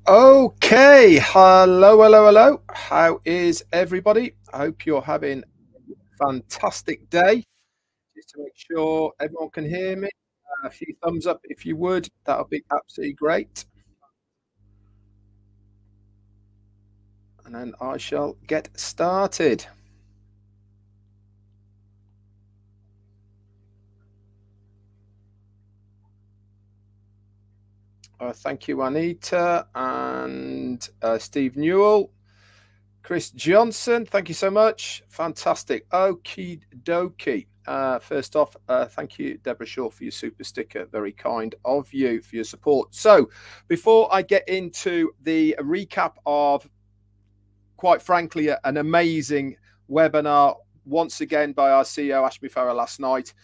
Okay, hello. How is everybody? I hope you're having a fantastic day. Just to make sure everyone can hear me, a few thumbs up if you would. That would be absolutely great. And then I shall get started. Thank you, Anita and Steve Newell. Chris Johnson, thank you so much. Fantastic. Okie dokie. First off, thank you, Deborah Shaw, for your super sticker. Very kind of you for your support. So before I get into the recap of, quite frankly, an amazing webinar once again by our CEO, ASH MUFAREH, last night,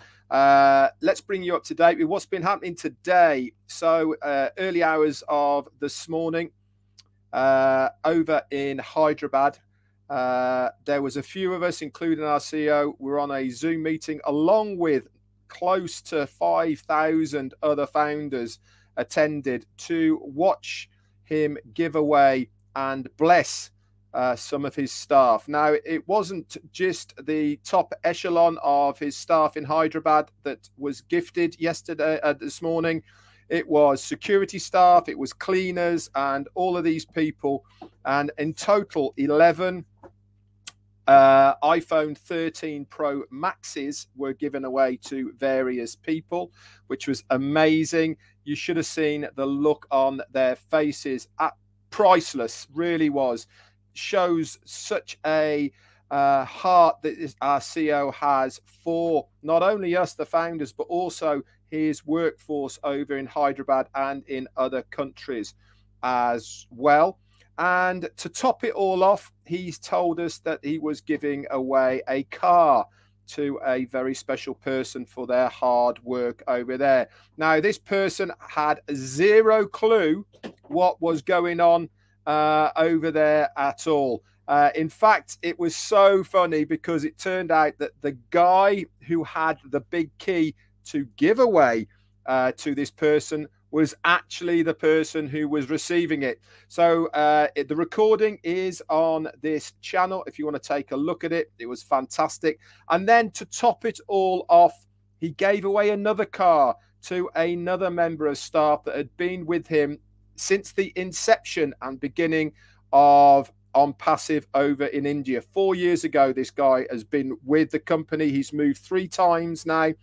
let's bring you up to date with what's been happening today. So early hours of this morning, over in Hyderabad, there was a few of us, including our CEO. We're on a Zoom meeting along with close to 5,000 other founders attended to watch him give away and bless some of his staff. Now, it wasn't just the top echelon of his staff in Hyderabad that was gifted yesterday, this morning. It was security staff, it was cleaners, and all of these people. And in total, 11 iPhone 13 Pro Maxes were given away to various people, which was amazing. You should have seen the look on their faces. Priceless, really was. Shows such a heart that our CEO has for not only us, the founders, but also his workforce over in Hyderabad and in other countries as well. And to top it all off, he's told us that he was giving away a car to a very special person for their hard work over there. Now, this person had zero clue what was going on over there at all. In fact, it was so funny because it turned out that the guy who had the big key to give away to this person was actually the person who was receiving it. So the recording is on this channel if you want to take a look at it. It was fantastic. And then to top it all off, he gave away another car to another member of staff that had been with him since the inception and beginning of ONPASSIVE over in India. 4 years ago, this guy has been with the company. He's moved 3 times now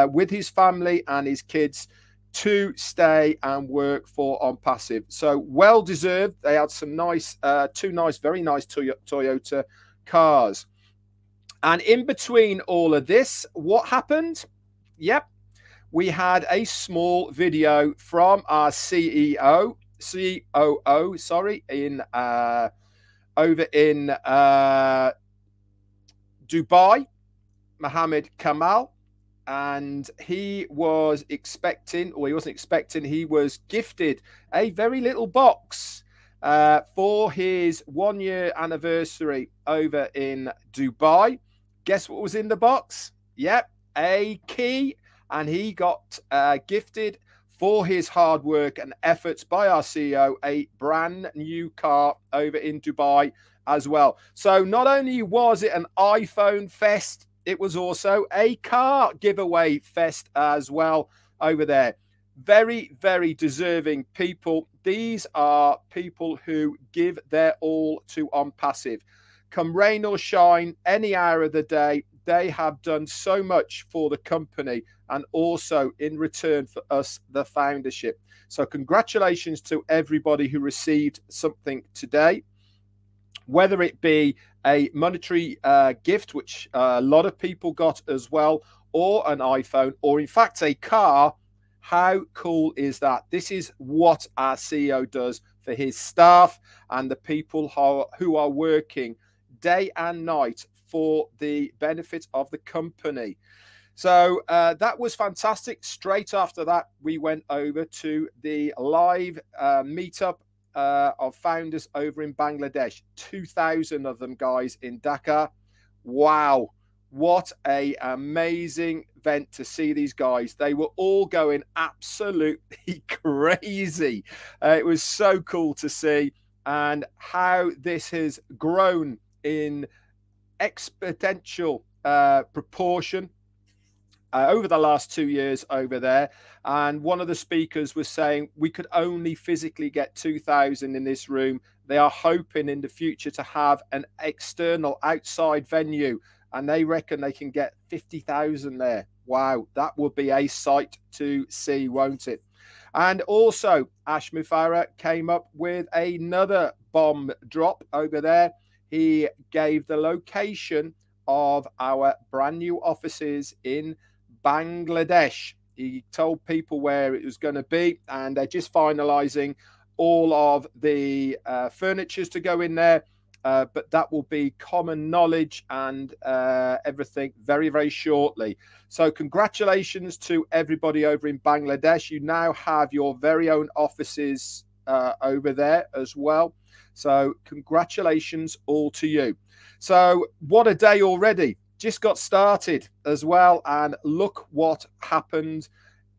with his family and his kids to stay and work for ONPASSIVE. So well deserved. They had some nice, very nice Toyota cars. And in between all of this, what happened? Yep, we had a small video from our COO, sorry, in over in Dubai, Mohammed Kamal. And he was expecting, or he wasn't expecting, he was gifted a very little box for his 1-year anniversary over in Dubai. Guess what was in the box? Yep, a key. And he got gifted for his hard work and efforts by our CEO a brand new car over in Dubai as well. So not only was it an iPhone fest, it was also a car giveaway fest as well over there. Very, very deserving people. These are people who give their all to ONPASSIVE. Come rain or shine, any hour of the day, they have done so much for the company and also in return for us, the foundership. So congratulations to everybody who received something today, whether it be a monetary gift, which a lot of people got as well, or an iPhone, or in fact a car. How cool is that? This is what our CEO does for his staff and the people who are working day and night for the benefit of the company. So that was fantastic. Straight after that, we went over to the live meetup of founders over in Bangladesh. 2,000 of them, guys, in Dhaka. Wow, what a amazing event to see these guys. They were all going absolutely crazy. It was so cool to see, and how this has grown in exponential proportion over the last 2 years over there. And one of the speakers was saying we could only physically get 2,000 in this room. They are hoping in the future to have an external outside venue, and they reckon they can get 50,000 there. Wow, that would be a sight to see, won't it? And also, ASH MUFAREH came up with another bomb drop over there. He gave the location of our brand new offices in Bangladesh. He told people where it was going to be, and they're just finalizing all of the furnitures to go in there. But that will be common knowledge and everything very, very shortly. So congratulations to everybody over in Bangladesh. You now have your very own offices over there as well. So congratulations all to you. So what a day already. Just got started as well, and look what happened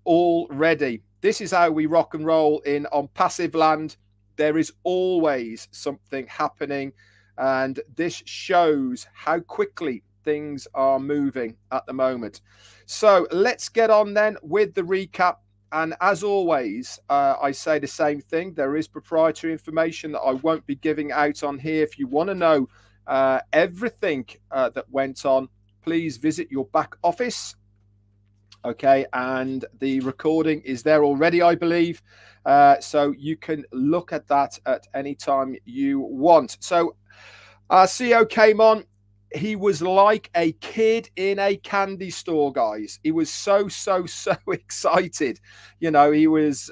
already. This is how we rock and roll in ONPASSIVE land. There is always something happening, and this shows how quickly things are moving at the moment. So let's get on then with the recap. And as always, I say the same thing. There is proprietary information that I won't be giving out on here. If you want to know everything that went on, please visit your back office. Okay, and the recording is there already, I believe. So you can look at that at any time you want. So our CEO came on. He was like a kid in a candy store, guys. He was so excited. You know, he was,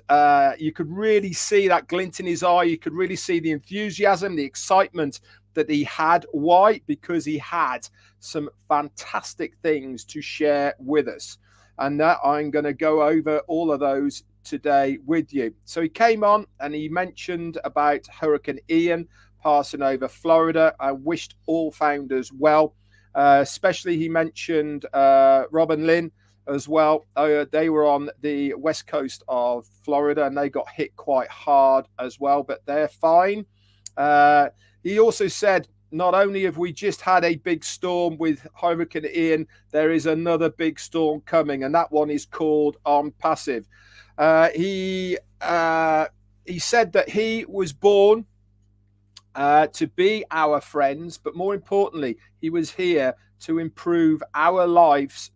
you could really see that glint in his eye. You could really see the enthusiasm, the excitement that he had. Why? Because he had some fantastic things to share with us. And that I'm going to go over all of those today with you. So he came on and he mentioned about Hurricane Ian passing over Florida. I wished all founders well. Especially he mentioned Rob and Lynn as well. They were on the west coast of Florida and they got hit quite hard as well, but they're fine. He also said, not only have we just had a big storm with Hurricane Ian, there is another big storm coming, and that one is called ONPASSIVE. He said that he was born to be our friends, but more importantly, he was here to improve our lives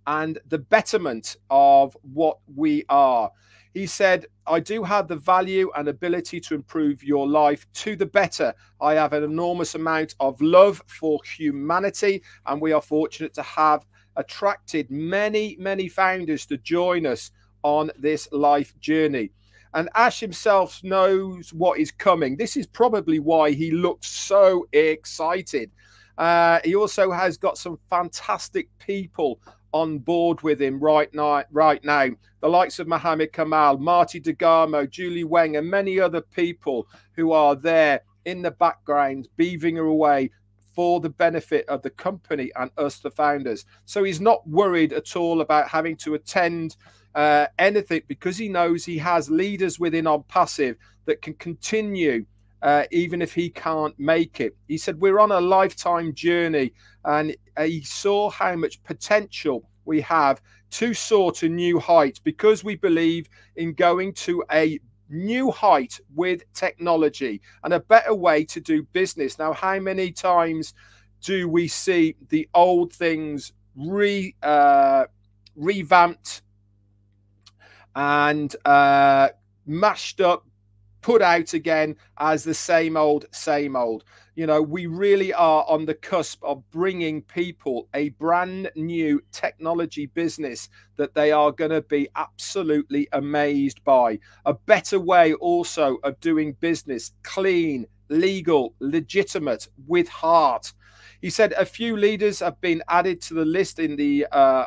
and the betterment of what we are. He said, I do have the value and ability to improve your life to the better. I have an enormous amount of love for humanity, and we are fortunate to have attracted many founders to join us on this life journey. And Ash himself knows what is coming. This is probably why he looks so excited. He also has got some fantastic people on board with him right now. The likes of Mohammed Kamal, Marty DeGarmo, Julie Weng, and many other people who are there in the background, beaving away for the benefit of the company and us, the founders. So he's not worried at all about having to attend anything, because he knows he has leaders within ONPASSIVE that can continue even if he can't make it. He said we're on a lifetime journey, and he saw how much potential we have to soar to new heights, because we believe in going to a new height with technology and a better way to do business. Now, how many times do we see the old things revamped and mashed up, put out again as the same old? You know, we really are on the cusp of bringing people a brand new technology business that they are going to be absolutely amazed by. A better way also of doing business, clean, legal, legitimate, with heart. He said a few leaders have been added to the list in the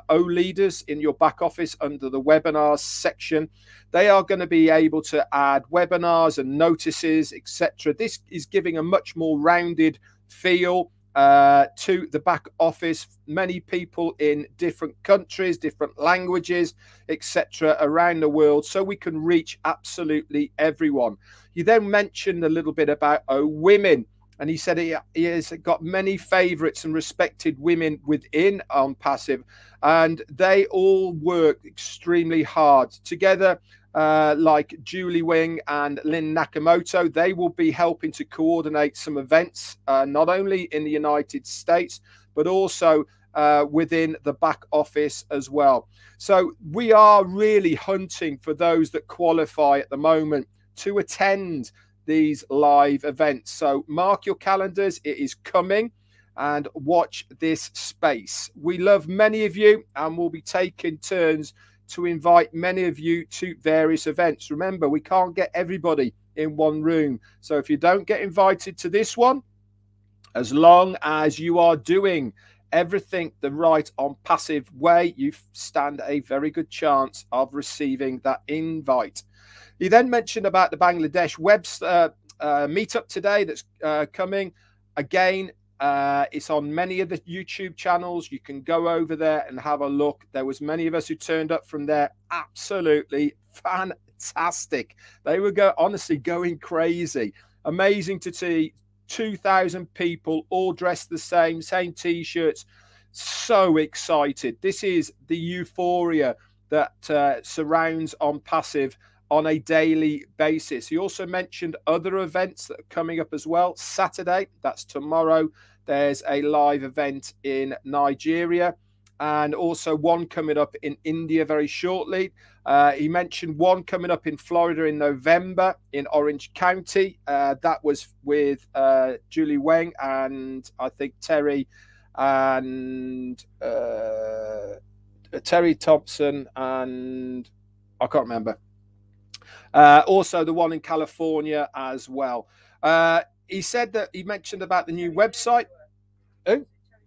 O leaders in your back office under the webinars section. They are going to be able to add webinars and notices, etc. This is giving a much more rounded feel to the back office, many people in different countries, different languages, etc. around the world, so we can reach absolutely everyone. You then mentioned a little bit about women, and he said he has got many favorites and respected women within ONPASSIVE, and they all work extremely hard together. Like Julie Wing and Lynn Nakamoto, they will be helping to coordinate some events, not only in the United States, but also within the back office as well. So we are really hunting for those that qualify at the moment to attend these live events. So mark your calendars, it is coming, and watch this space. We love many of you, and we'll be taking turns to invite many of you to various events. Remember, we can't get everybody in one room. So if you don't get invited to this one, as long as you are doing everything the right ONPASSIVE way, you stand a very good chance of receiving that invite. He then mentioned about the Bangladesh web meetup today that's coming. Again, it's on many of the YouTube channels. You can go over there and have a look. There was many of us who turned up from there. Absolutely fantastic. They were honestly going crazy. Amazing to see 2,000 people all dressed the same t-shirts. So excited. This is the euphoria that surrounds ONPASSIVE on a daily basis. He also mentioned other events that are coming up as well. Saturday, that's tomorrow, there's a live event in Nigeria, and also one coming up in India very shortly. He mentioned one coming up in Florida in November in Orange County. That was with Julie Weng and I think Terry and Terry Thompson, and I can't remember. Also the one in California as well. He said that he mentioned about the new website.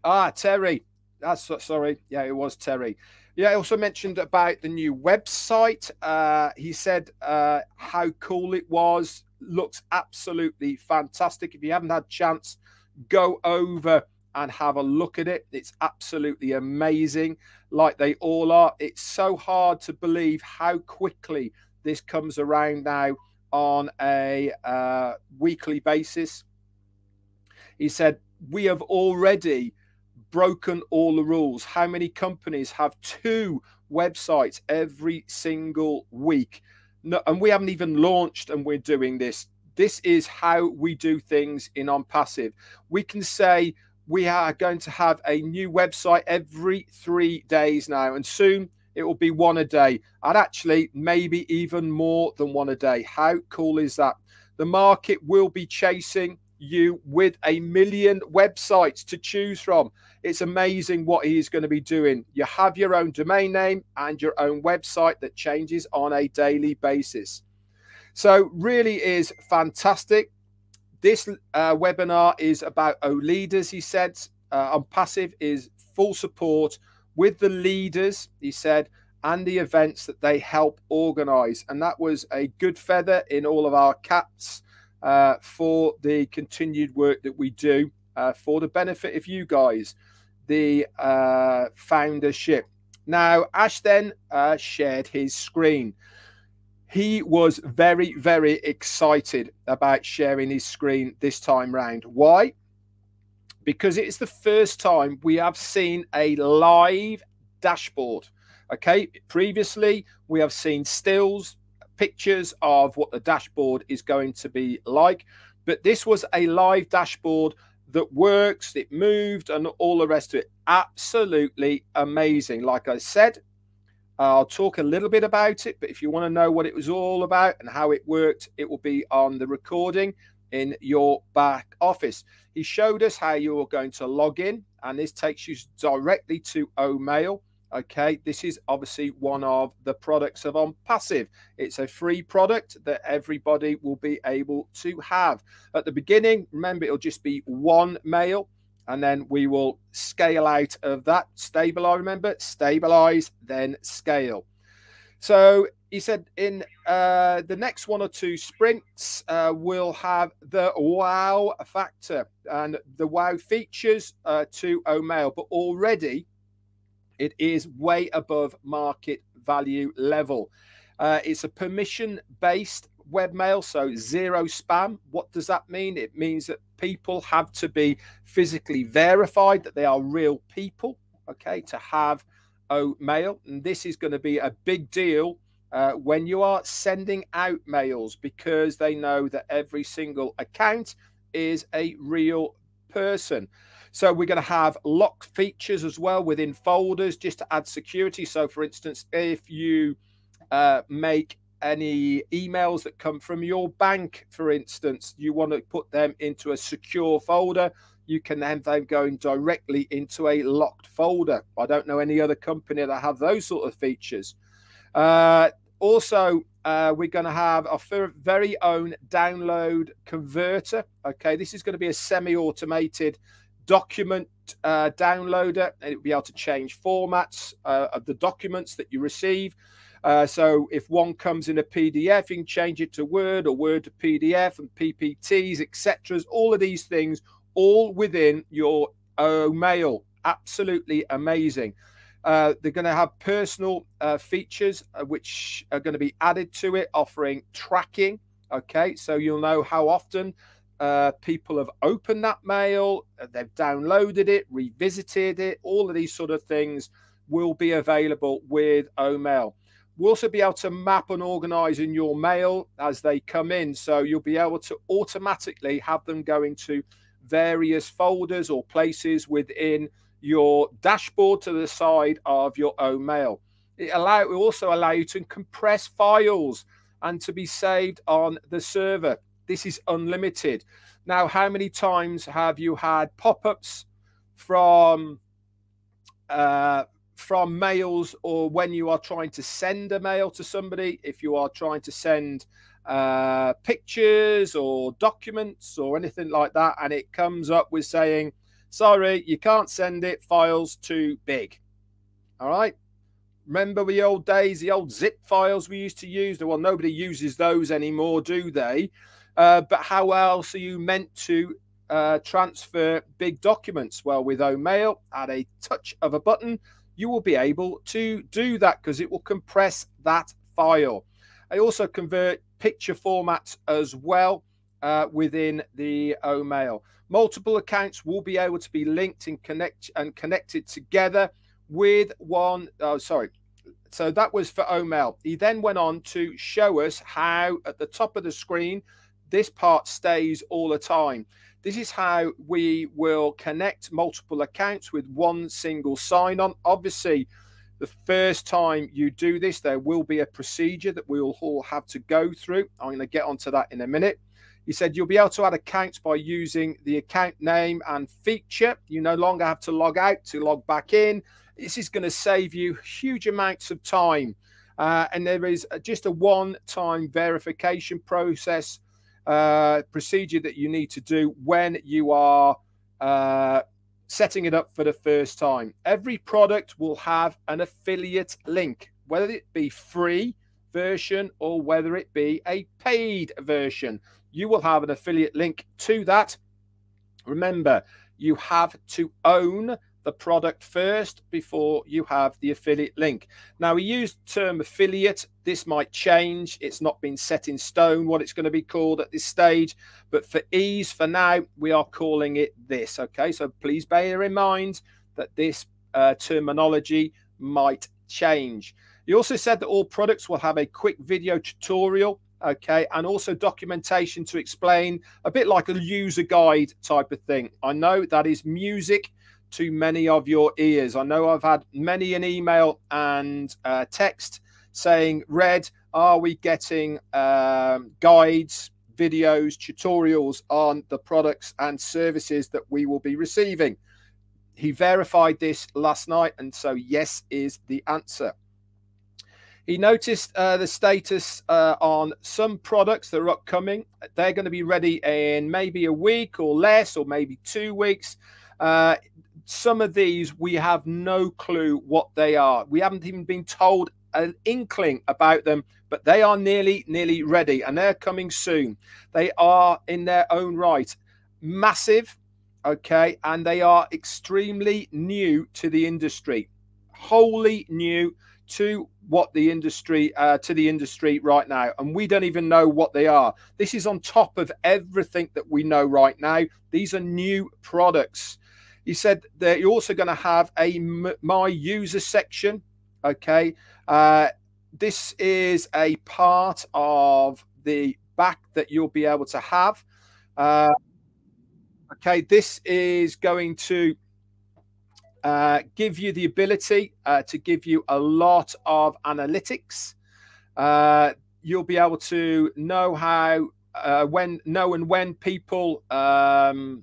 Oh, Terry. That's sorry. Yeah, it was Terry. Yeah, he also mentioned about the new website. He said how cool it was. Looks absolutely fantastic. If you haven't had a chance, go over and have a look at it. It's absolutely amazing, like they all are. It's so hard to believe how quickly this comes around now on a weekly basis. He said, we have already broken all the rules. How many companies have 2 websites every single week? No, and we haven't even launched and we're doing this. This is how we do things in ONPASSIVE. We can say we are going to have a new website every 3 days now, and soon it will be 1 a day, and actually maybe even more than 1 a day. How cool is that? The market will be chasing you with 1 million websites to choose from. It's amazing what he is going to be doing. You have your own domain name and your own website that changes on a daily basis. So really is fantastic. This webinar is about leaders, he said. ONPASSIVE is full support with the leaders, he said, and the events that they help organize. And that was a good feather in all of our caps for the continued work that we do for the benefit of you guys, the foundership. Now, Ash then shared his screen. He was very, very excited about sharing his screen this time round. Why? Because it's the first time we have seen a live dashboard. Okay, previously we have seen stills, pictures of what the dashboard is going to be like, but this was a live dashboard that works, it moved, and all the rest of it. Absolutely amazing. Like I said, I'll talk a little bit about it, but if you want to know what it was all about and how it worked, it will be on the recording in your back office. He showed us how you are going to log in, and this takes you directly to OMail. Okay, this is obviously one of the products of ONPASSIVE. It's a free product that everybody will be able to have. At the beginning, remember, it'll just be 1 mail, and then we will scale out of that. Stabilize, remember, stabilize, then scale. So he said in the next 1 or 2 sprints, we'll have the wow factor and the wow features to OMail, but already it is way above market value level. It's a permission-based webmail, so 0 spam. What does that mean? It means that people have to be physically verified that they are real people, okay, to have OMail. And this is going to be a big deal when you are sending out mails, because they know that every single account is a real person. So we're going to have lock features as well within folders, just to add security. So for instance, if you make any emails that come from your bank, for instance, you want to put them into a secure folder, you can have them going directly into a locked folder. I don't know any other company that have those sort of features. Also, we're going to have our very own download converter. Okay, this is going to be a semi-automated document downloader, and it'll be able to change formats of the documents that you receive. So if one comes in a PDF, you can change it to Word or Word to PDF and PPTs, etc. All of these things, all within your OMail. Absolutely amazing. They're going to have personal features which are going to be added to it, offering tracking. Okay, so you'll know how often people have opened that mail, they've downloaded it, revisited it. All of these sort of things will be available with OMail. We'll also be able to map and organize in your mail as they come in. So you'll be able to automatically have them go into various folders or places within your dashboard to the side of your OMail. It will also allow you to compress files and to be saved on the server. This is unlimited. Now, how many times have you had pop-ups from mails, or when you are trying to send a mail to somebody, if you are trying to send pictures or documents or anything like that, and it comes up with saying, sorry, you can't send it, file's too big. All right. Remember the old days, the old zip files we used to use? Well, nobody uses those anymore, do they? But how else are you meant to transfer big documents? Well, with OMail, at a touch of a button, you will be able to do that, because it will compress that file. I also convert picture formats as well within the OMail. Multiple accounts will be able to be linked and connected together with one. So that was for OMail. He then went on to show us how at the top of the screen, this part stays all the time. This is how we will connect multiple accounts with one single sign-on. Obviously, the first time you do this, there will be a procedure that we will all have to go through. I'm going to get onto that in a minute. He said you'll be able to add accounts by using the account name and feature. You no longer have to log out to log back in. This is going to save you huge amounts of time. And there is just a one-time verification process procedure that you need to do when you are setting it up for the first time. Every product will have an affiliate link, whether it be free version or whether it be a paid version. You will have an affiliate link to that. Remember, you have to own the product first before you have the affiliate link. Now, we use the term affiliate. This might change. It's not been set in stone what it's going to be called at this stage, but for ease, for now, we are calling it this. Okay, so please bear in mind that this terminology might change. He also said that all products will have a quick video tutorial, okay, and also documentation to explain, a bit like a user guide type of thing. I know that is music to many of your ears. I know I've had many an email and text saying, Red, are we getting guides, videos, tutorials on the products and services that we will be receiving? He verified this last night, and so yes is the answer. He noticed the status on some products that are upcoming. They're going to be ready in maybe a week or less, or maybe 2 weeks. Some of these, we have no clue what they are. We haven't even been told an inkling about them, but they are nearly ready, and they're coming soon. They are in their own right massive, okay, and they are extremely new to the industry, wholly new to what the industry right now, and we don't even know what they are. This is on top of everything that we know right now. These are new products. He said that you're also going to have a my user section, okay. This is a part of the back that you'll be able to have. Okay, this is going to give you the ability to give you a lot of analytics. You'll be able to know how when people open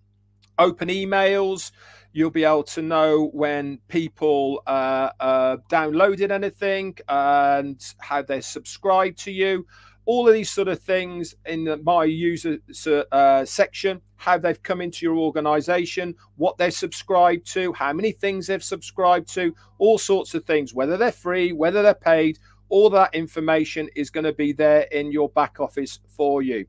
emails. You'll be able to know when people downloaded anything and how they subscribe to you. All of these sort of things in the My User section, how they've come into your organization, what they're subscribed to, how many things they've subscribed to, all sorts of things, whether they're free, whether they're paid. All that information is going to be there in your back office for you.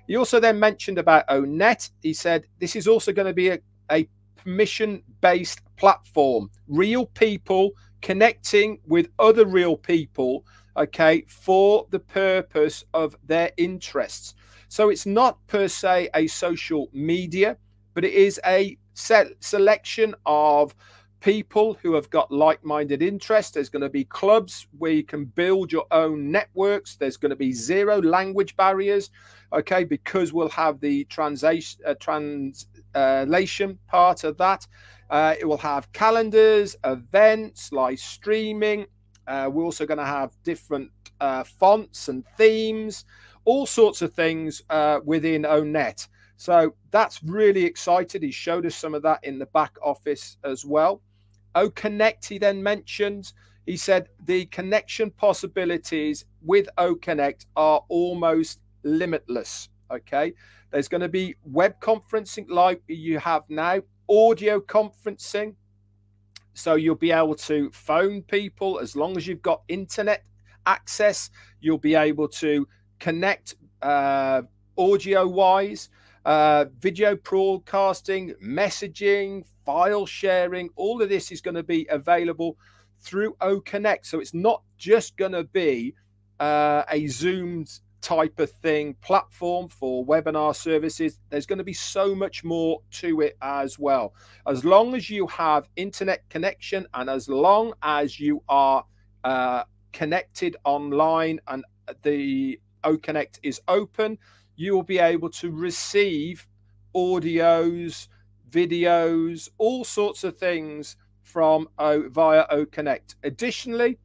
He also then mentioned about ONET. He said this is also going to be a permission-based platform, real people connecting with other real people, okay, for the purpose of their interests. So it's not per se a social media, but it is a selection of people who have got like-minded interests. There's going to be clubs where you can build your own networks. There's going to be 0 language barriers, okay, because we'll have the translation part of that. It will have calendars, events, live streaming. We're also going to have different fonts and themes, all sorts of things within ONET. So that's really exciting. He showed us some of that in the back office as well. OConnect, he then mentioned, he said the connection possibilities with OConnect are almost limitless. Okay, there's going to be web conferencing like you have now, audio conferencing, so you'll be able to phone people as long as you've got internet access. You'll be able to connect audio wise, video broadcasting, messaging, file sharing. All of this is going to be available through OConnect. So it's not just going to be a Zoom type of thing platform for webinar services. There's going to be so much more to it as well. As long as you have internet connection and as long as you are connected online and the OConnect is open, you will be able to receive audios, videos, all sorts of things from via OConnect. Additionally,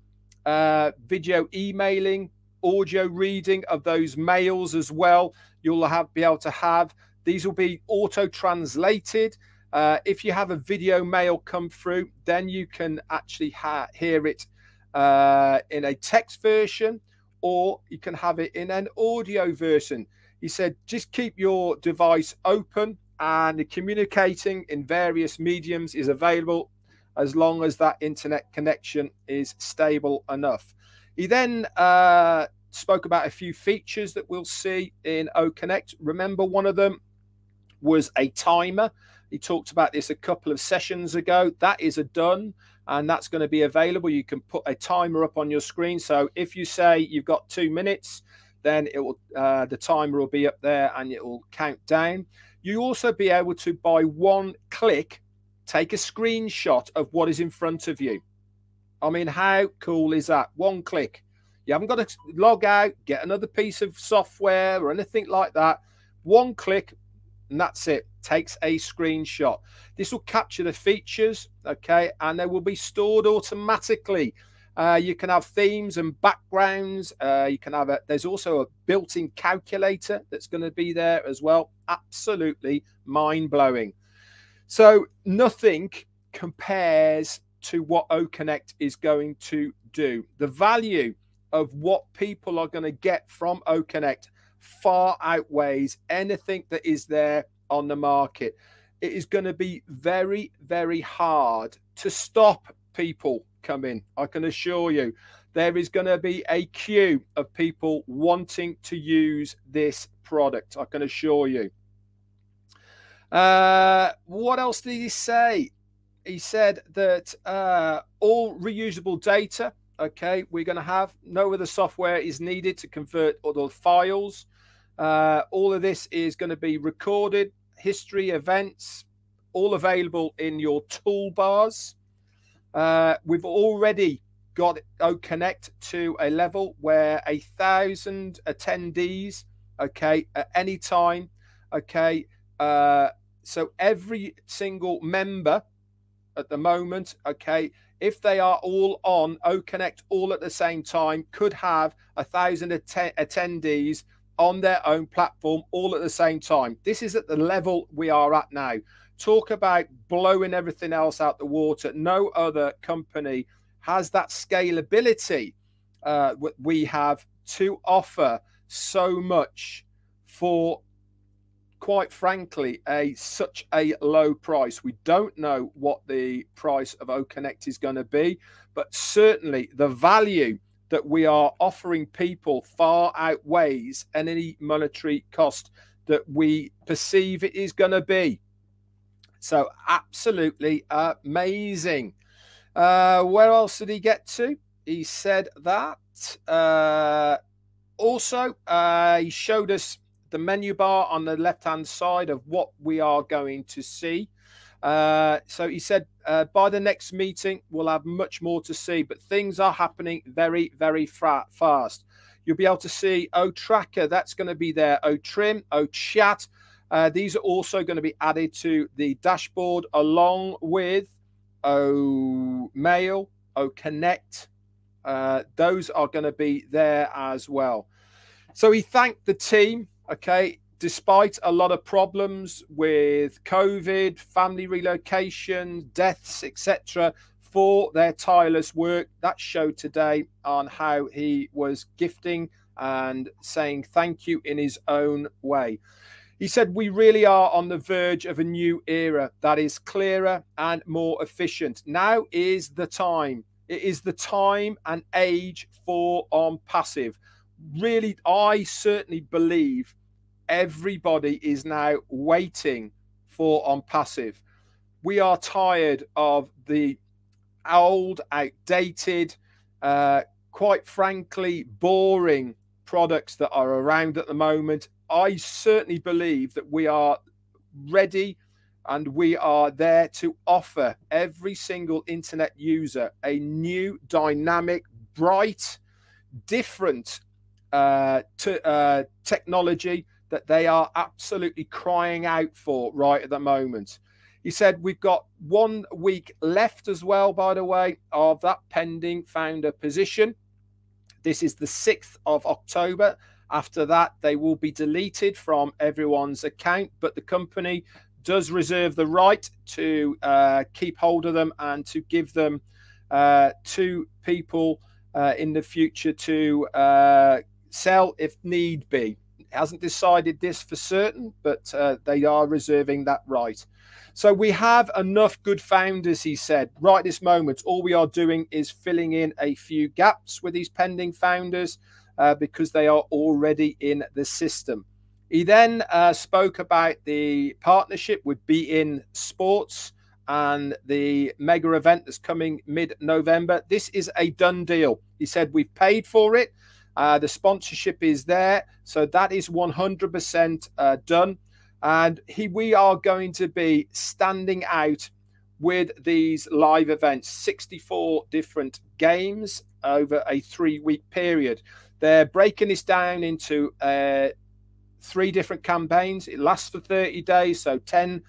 video emailing, audio reading of those mails as well. You'll be able to have these will be auto translated. If you have a video mail come through, then you can actually hear it in a text version, or you can have it in an audio version. He said just keep your device open, and the communicating in various mediums is available as long as that internet connection is stable enough. He then spoke about a few features that we'll see in OConnect. Remember, one of them was a timer. He talked about this a couple of sessions ago. That is a done, and that's going to be available. You can put a timer up on your screen. So if you say you've got 2 minutes, then it will the timer will be up there and it will count down. You also be able to, by one click, take a screenshot of what is in front of you. I mean, how cool is that? One click. You haven't got to log out, get another piece of software or anything like that. One click, and that's it. Takes a screenshot. This will capture the features, okay, and they will be stored automatically. You can have themes and backgrounds. You can have there's also a built-in calculator that's going to be there as well. Absolutely mind-blowing. So nothing compares to what OConnect is going to do. The value of what people are going to get from OConnect far outweighs anything that is there on the market. It is going to be very, very hard to stop people coming. I can assure you. there is going to be a queue of people wanting to use this product, I can assure you. What else did he say? He said that all reusable data, okay, we're going to have no other software is needed to convert other files. All of this is going to be recorded, history, events, all available in your toolbars. We've already got Connect to a level where 1,000 attendees, okay, at any time, okay. So every single member at the moment, okay, if they are all on Connect all at the same time, could have 1,000 attendees on their own platform all at the same time. This is at the level we are at now. Talk about blowing everything else out the water. No other company has that scalability we have to offer so much for, quite frankly, such a low price. We don't know what the price of Connect is going to be, but certainly the value that we are offering people far outweighs any monetary cost that we perceive it is going to be. So absolutely amazing. Where else did he get to? He said that also he showed us the menu bar on the left hand side of what we are going to see. So he said by the next meeting we'll have much more to see, but things are happening very, very fast. You'll be able to see Tracker, that's going to be there, Trim, Chat. These are also going to be added to the dashboard along with Mail, Connect. Those are going to be there as well. So he thanked the team, okay, despite a lot of problems with COVID, family relocation, deaths, etc., for their tireless work. That showed today on how he was gifting and saying thank you in his own way. He said, we really are on the verge of a new era that is clearer and more efficient. Now is the time. It is the time and age for ONPASSIVE. Really, I certainly believe everybody is now waiting for ONPASSIVE. We are tired of the old, outdated, quite frankly, boring products that are around at the moment. I certainly believe that we are ready and we are there to offer every single internet user a new, dynamic, bright, different technology that they are absolutely crying out for right at the moment. He said we've got 1 week left as well, by the way, of that pending founder position. This is the 6th of October. After that, they will be deleted from everyone's account, but the company does reserve the right to keep hold of them and to give them to people in the future to sell if need be. Hasn't decided this for certain, but they are reserving that right. So we have enough good founders, he said. Right this moment, all we are doing is filling in a few gaps with these pending founders because they are already in the system. He then spoke about the partnership with beIN Sports and the mega event that's coming mid-November. This is a done deal. He said we've paid for it. The sponsorship is there. So that is 100% done. And we are going to be standing out with these live events, 64 different games over a 3-week period. They're breaking this down into 3 different campaigns. It lasts for 30 days, so 10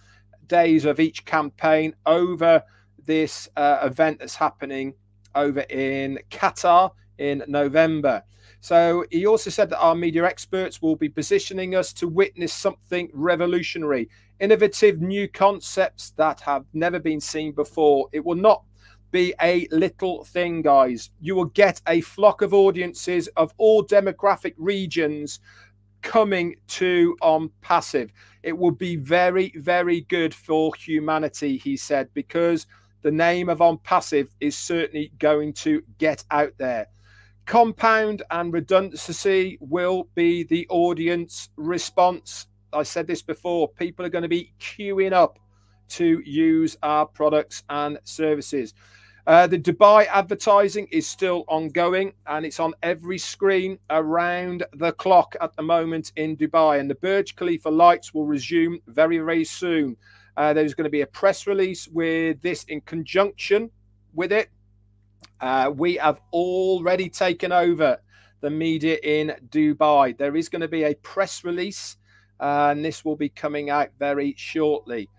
days of each campaign over this event that's happening over in Qatar in November. So he also said that our media experts will be positioning us to witness something revolutionary, innovative new concepts that have never been seen before. It will not be a little thing, guys. You will get a flock of audiences of all demographic regions coming to ONPASSIVE. It will be very, very good for humanity, he said, because the name of ONPASSIVE is certainly going to get out there. compound and redundancy will be the audience response. I said this before, people are going to be queuing up to use our products and services. The Dubai advertising is still ongoing, and it's on every screen around the clock at the moment in Dubai. And the Burj Khalifa lights will resume very, very soon. There's going to be a press release with this in conjunction with it. We have already taken over the media in Dubai. There is going to be a press release, and this will be coming out very shortly.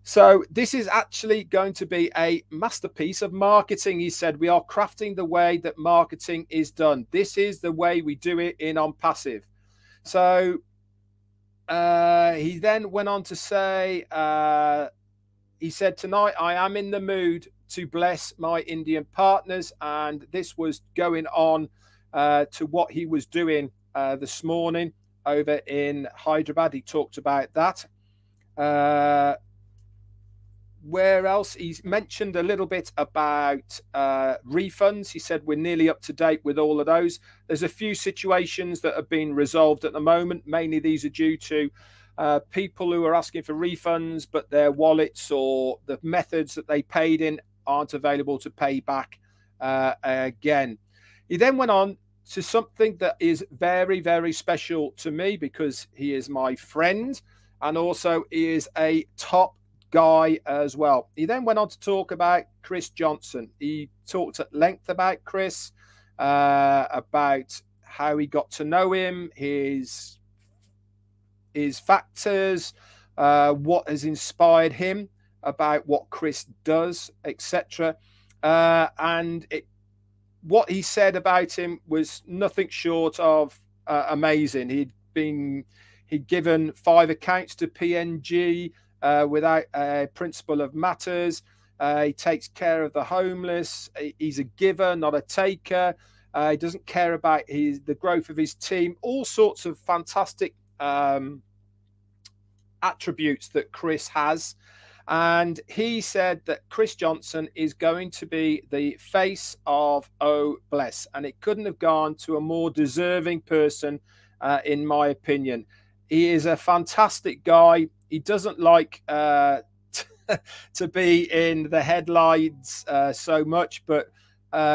So this is actually going to be a masterpiece of marketing. He said, we are crafting the way that marketing is done. This is the way we do it in ONPASSIVE. So he then went on to say, he said, tonight I am in the mood to bless my Indian partners. And this was going on to what he was doing this morning over in Hyderabad. He talked about that. Where else? He's mentioned a little bit about refunds. He said we're nearly up to date with all of those. There's a few situations that have been resolved at the moment. Mainly these are due to people who are asking for refunds, but their wallets or the methods that they paid in aren't available to pay back again. He then went on to something that is very, very special to me because he is my friend and also he is a top guy as well. He then went on to talk about Chris Johnson. He talked at length about Chris, about how he got to know him, his factors, what has inspired him, about what Chris does, etc. And what he said about him was nothing short of amazing. He'd given 5 accounts to PNG without a principle of matters. He takes care of the homeless. He's a giver, not a taker. He doesn't care about the growth of his team. All sorts of fantastic attributes that Chris has. And he said that Chris Johnson is going to be the face of Oh Bless. And it couldn't have gone to a more deserving person, in my opinion. He is a fantastic guy. He doesn't like to be in the headlines so much, but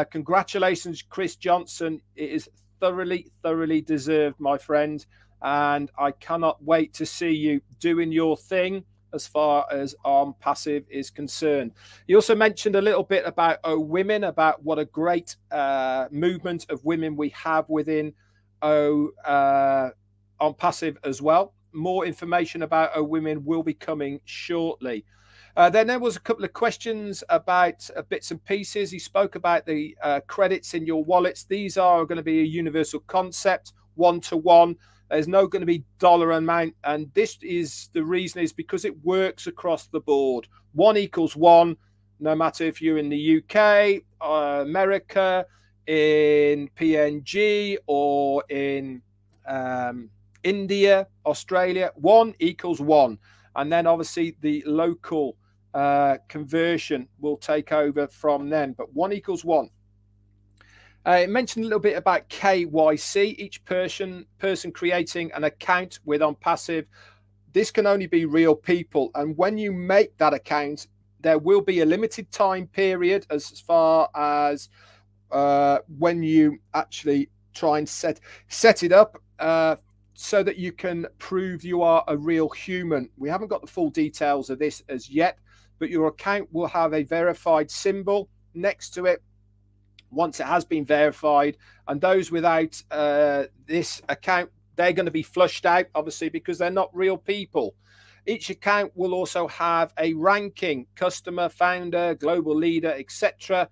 congratulations, Chris Johnson. It is thoroughly, thoroughly deserved, my friend. And I cannot wait to see you doing your thing as far as ONPASSIVE is concerned. He also mentioned a little bit about women, about what a great movement of women we have within ONPASSIVE as well. More information about women will be coming shortly. Then there was a couple of questions about bits and pieces. He spoke about the credits in your wallets. These are going to be a universal concept, one-to-one. There's no going to be dollar amount. And this is the reason is because it works across the board. 1 equals 1, no matter if you're in the UK, America, in PNG, or in India, Australia. 1 equals 1. And then obviously the local conversion will take over from them. But 1 equals 1. It mentioned a little bit about KYC, each person creating an account with ONPASSIVE. This can only be real people. And when you make that account, there will be a limited time period as far as when you actually try and set it up so that you can prove you are a real human. We haven't got the full details of this as yet, but your account will have a verified symbol next to it once it has been verified. And those without this account, they're going to be flushed out, obviously, because they're not real people. Each account will also have a ranking: customer, founder, global leader, etc.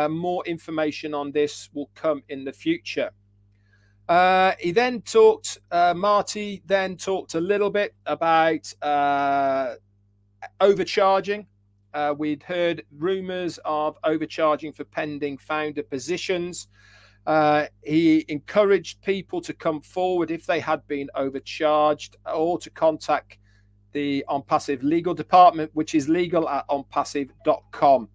More information on this will come in the future. He then talked, Marty then talked a little bit about overcharging. We'd heard rumors of overcharging for pending founder positions. He encouraged people to come forward if they had been overcharged, or to contact the ONPASSIVE legal department, which is legal@onpassive.com.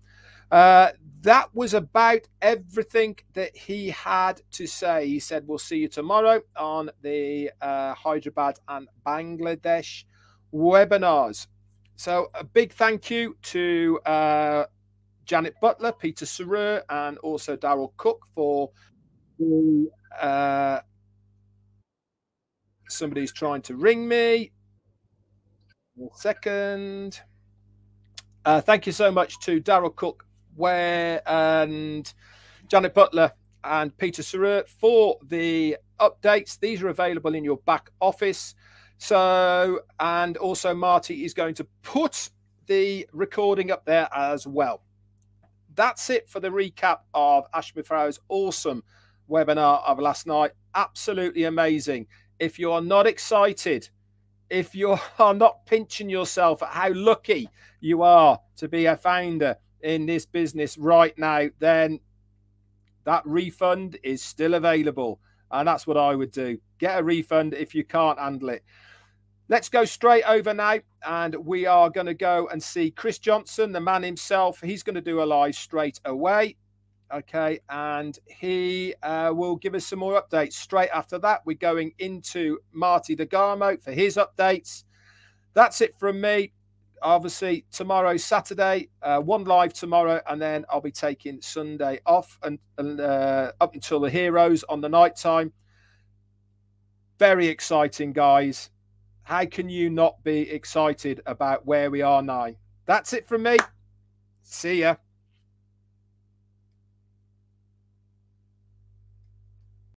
that was about everything that he had to say. He said, we'll see you tomorrow on the Hyderabad and Bangladesh webinars. So a big thank you to Janet Butler, Peter Saru, and also Daryl Cook for the somebody's trying to ring me. A second. Thank you so much to Daryl Cook and Janet Butler and Peter Saru for the updates. These are available in your back office. So, and also Marty is going to put the recording up there as well. That's it for the recap of ASH MUFAREH's awesome webinar of last night. Absolutely amazing. If you are not excited, if you are not pinching yourself at how lucky you are to be a founder in this business right now, then that refund is still available. And that's what I would do. Get a refund if you can't handle it. Let's go straight over now, and we are going to go and see Chris Johnson, the man himself. He's going to do a live straight away. Okay, and he will give us some more updates. Straight after that, we're going into Marty DeGarmo for his updates. That's it from me. Obviously, tomorrow, Saturday, one live tomorrow, and then I'll be taking Sunday off and up until the Heroes on the night time. Very exciting, guys. How can you not be excited about where we are now? That's it from me. See ya.